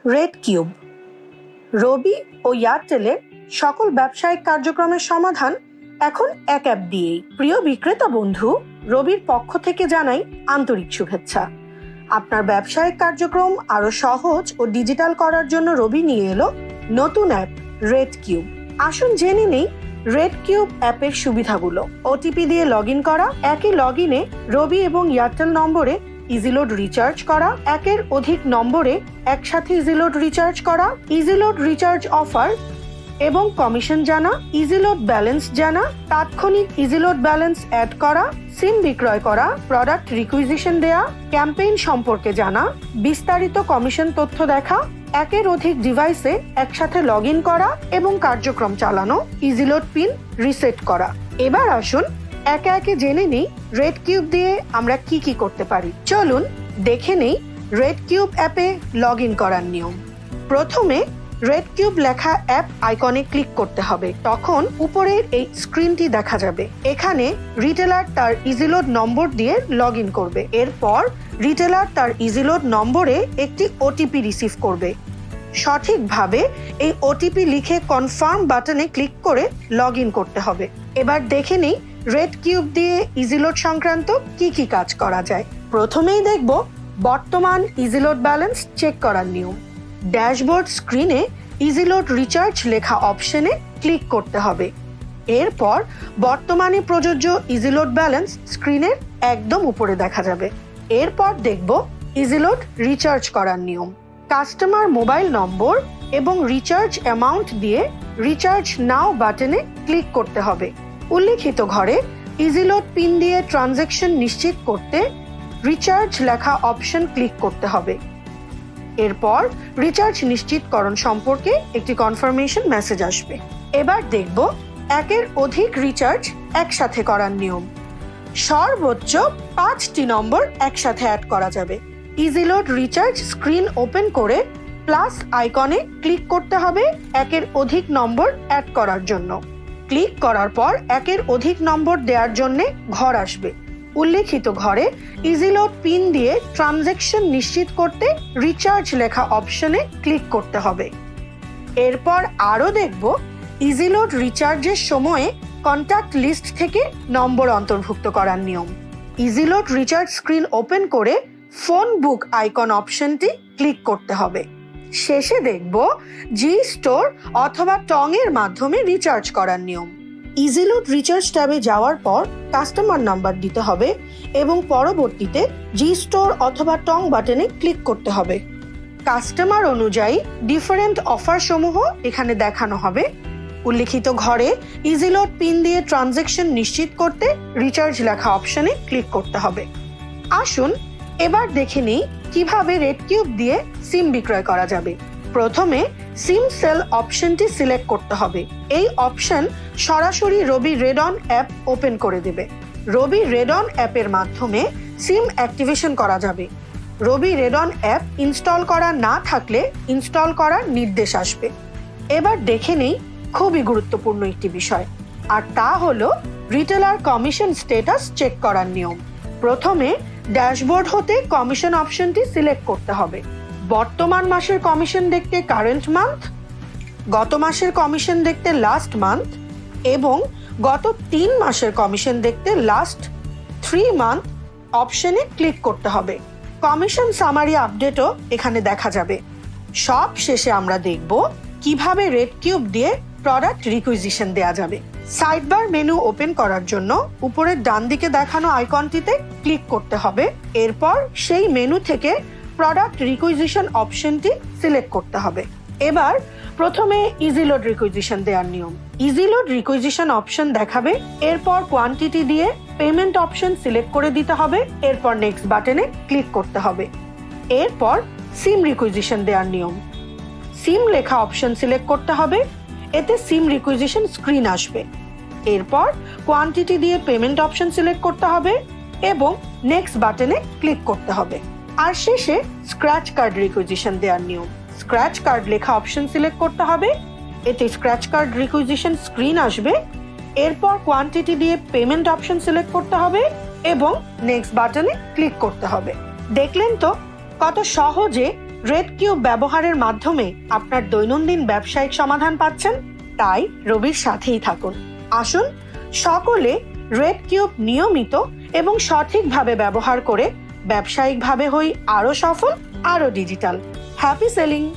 Red cube. রবি ও এয়ারটেলের সকল ব্যবসায়িক কার্যক্রমের সমাধান এখন এক অ্যাপ দিয়েই। প্রিয় বিক্রেতা বন্ধু, রবির পক্ষ থেকে জানাই আন্তরিক শুভেচ্ছা। আপনার ব্যবসায়িক কার্যক্রম আরো সহজ ও ডিজিটাল করার জন্য রবি নিয়ে এলো নতুন অ্যাপ রেড কিউব। আসুন জেনে নেই রেড কিউব অ্যাপের সুবিধাগুলো। ওটিপি দিয়ে লগ ইন করা, একই লগ ইনে রবি এবং এয়ারটেল নম্বরে ইজিলোড রিচার্জ করা, একের অধিক নম্বরে একসাথে ইজিলোড রিচার্জ করা, ইজিলোড রিচার্জ অফার এবং কমিশন জানা, ইজিলোড ব্যালেন্স জানা, তাৎক্ষণিক ইজিলোড ব্যালেন্স অ্যাড করা, সিম বিক্রয় করা, প্রোডাক্ট রিকুইজিশন দেয়া, ক্যাম্পেইন সম্পর্কে জানা, বিস্তারিত কমিশন তথ্য দেখা, একের অধিক ডিভাইসে একসাথে লগ ইন করা এবং কার্যক্রম চালানো, ইজিলোড পিন রিসেট করা। এবার আসুন একে একে জেনে নিই রেড কিউব দিয়ে আমরা কি কি করতে পারি। চলুন দেখে নেই রেড কিউব অ্যাপে লগ ইন করার নিয়ম। প্রথমে রেড কিউব লেখা অ্যাপ আইকনে ক্লিক করতে হবে। তখন উপরের এই স্ক্রিনটি দেখা যাবে। এখানে রিটেলার তার ইজিলোড নম্বর দিয়ে লগ ইন করবে। এরপর রিটেলার তার ইজিলোড নম্বরে একটি ওটিপি রিসিভ করবে। সঠিকভাবে এই ওটিপি লিখে কনফার্ম বাটনে ক্লিক করে লগ ইন করতে হবে। এবার দেখে নিই রেড কিউব দিয়ে ইজিলোড সংক্রান্ত কি কি কাজ করা যায়। প্রথমেই দেখব বর্তমান ইজিলোড ব্যালেন্স চেক করার নিয়ম। ড্যাশবোর্ড স্ক্রিনে ইজিলোড রিচার্জ লেখা অপশনে ক্লিক করতে হবে। এরপর বর্তমানে প্রযোজ্য ইজিলোড ব্যালেন্স স্ক্রিনের একদম উপরে দেখা যাবে। এরপর দেখব ইজিলোড রিচার্জ করার নিয়ম। কাস্টমার মোবাইল নম্বর এবং রিচার্জ অ্যামাউন্ট দিয়ে রিচার্জ নাও বাটনে ক্লিক করতে হবে। উল্লেখিত ঘরে ইজিলোড পিন দিয়ে ট্রানজ্যাকশন নিশ্চিত করতে রিচার্জ লেখা অপশন ক্লিক করতে হবে। এরপর রিচার্জ নিশ্চিতকরণ সম্পর্কে একটি কনফার্মেশন মেসেজ আসবে। এবার দেখব একের অধিক রিচার্জ একসাথে করার নিয়ম। সর্বোচ্চ 5টি নম্বর একসাথে অ্যাড করা যাবে। ইজিলোড রিচার্জ স্ক্রিন ওপেন করে প্লাস আইকনে ক্লিক করতে হবে একের অধিক নম্বর অ্যাড করার জন্য। ক্লিক করার পর একের অধিক নম্বর দেওয়ার জন্য ঘর আসবে। উল্লেখিত ঘরে ইজিলোড পিন দিয়ে ট্রানজ্যাকশন নিশ্চিত করতে রিচার্জ লেখা অপশনে ক্লিক করতে হবে। এরপর আরো দেখব ইজিলোড রিচার্জের সময়ে কন্ট্যাক্ট লিস্ট থেকে নম্বর অন্তর্ভুক্ত করার নিয়ম। ইজিলোড রিচার্জ স্ক্রিন ওপেন করে ফোন বুক আইকন অপশনটি ক্লিক করতে হবে। শেষে দেখব জি স্টোর অথবা টং এর মাধ্যমে রিচার্জ করার নিয়ম। ইজিলোড রিচার্জ ট্যাবে যাওয়ার পর কাস্টমার নাম্বার দিতে হবে এবং পরবর্তীতে জি স্টোর অথবা টং বাটনে ক্লিক করতে হবে। কাস্টমার অনুযায়ী ডিফারেন্ট অফার সমূহ এখানে দেখানো হবে। উল্লেখিত ঘরে ইজিলোড পিন দিয়ে ট্রানজ্যাকশন নিশ্চিত করতে রিচার্জ লেখা অপশনে ক্লিক করতে হবে। আসুন এবার দেখে নিই কিভাবে রেড কিউব দিয়ে সিম বিক্রয় করা যাবে। প্রথমে সিম সেল অপশনটি সিলেক্ট করতে হবে। এই অপশন সরাসরি রবি রেড অন অ্যাপ ওপেন করে দেবে। রবি রেড অন অ্যাপের মাধ্যমে সিম অ্যাক্টিভেশন করা যাবে। রবি রেড অন অ্যাপ ইনস্টল করা না থাকলে ইনস্টল করার নির্দেশ আসবে। এবার দেখে নেই খুবই গুরুত্বপূর্ণ একটি বিষয়, আর তা হলো রিটেলার কমিশন স্ট্যাটাস চেক করার নিয়ম। প্রথমে ড্যাশবোর্ড হতে কমিশন অপশনটি সিলেক্ট করতে হবে। বর্তমান মাসের কমিশন দেখতে কারেন্ট মান্থ, গত মাসের কমিশন দেখতে লাস্ট মান্থ এবং গত 3 মাসের কমিশন দেখতে লাস্ট 3 মান্থ অপশনে ক্লিক করতে হবে। কমিশন সামারি আপডেটও এখানে দেখা যাবে। সব শেষে আমরা দেখব কিভাবে রেড কিউব দিয়ে প্রোডাক্ট রিকুইজিশন দেয়া যাবে। সাইডবার মেনু ওপেন করার জন্য উপরের ডান দিকে দেখানো আইকনটিতে ক্লিক করতে হবে। এরপর সেই মেনু থেকে প্রোডাক্ট রিকুইজিশন অপশনটি সিলেক্ট করতে হবে। এবার প্রথমে ইজিলোড রিকুইজিশন দেওয়ার নিয়ম। ইজিলোড রিকুইজিশন অপশন দেখাবে। এরপর কোয়ান্টিটি দিয়ে পেমেন্ট অপশন সিলেক্ট করে দিতে হবে। এরপর নেক্সট বাটনে ক্লিক করতে হবে। এরপর সিম রিকুইজিশন দেওয়ার নিয়ম। সিম লেখা অপশন সিলেক্ট করতে হবে। এতে সিম রিকুইজিশন স্ক্রিন আসবে। এরপর কোয়ান্টিটি দিয়ে পেমেন্ট অপশন সিলেক্ট করতে হবে এবং নেক্সট বাটনে ক্লিক করতে হবে। আর শেষে স্ক্র্যাচ কার্ড রিকুইজিশন দেওয়ার নিয়ম। স্ক্র্যাচ কার্ড লেখা অপশন সিলেক্ট করতে হবে। এতে স্ক্র্যাচ কার্ড রিকুইজিশন স্ক্রিন আসবে। এরপর কোয়ান্টিটি দিয়ে পেমেন্ট অপশন সিলেক্ট করতে হবে এবং নেক্সট বাটনে ক্লিক করতে হবে। দেখলেন তো কত সহজে রেড কিউব ব্যবহারের মাধ্যমে আপনার দৈনন্দিন ব্যবসায়িক সমাধান পাচ্ছেন, তাই রবির সাথেই থাকুন। আসুন সকলে রেড কিউব নিয়মিত এবং সঠিকভাবে ব্যবহার করে ব্যবসায়িকভাবে হই আরো সফল, আরো ডিজিটাল। Happy selling.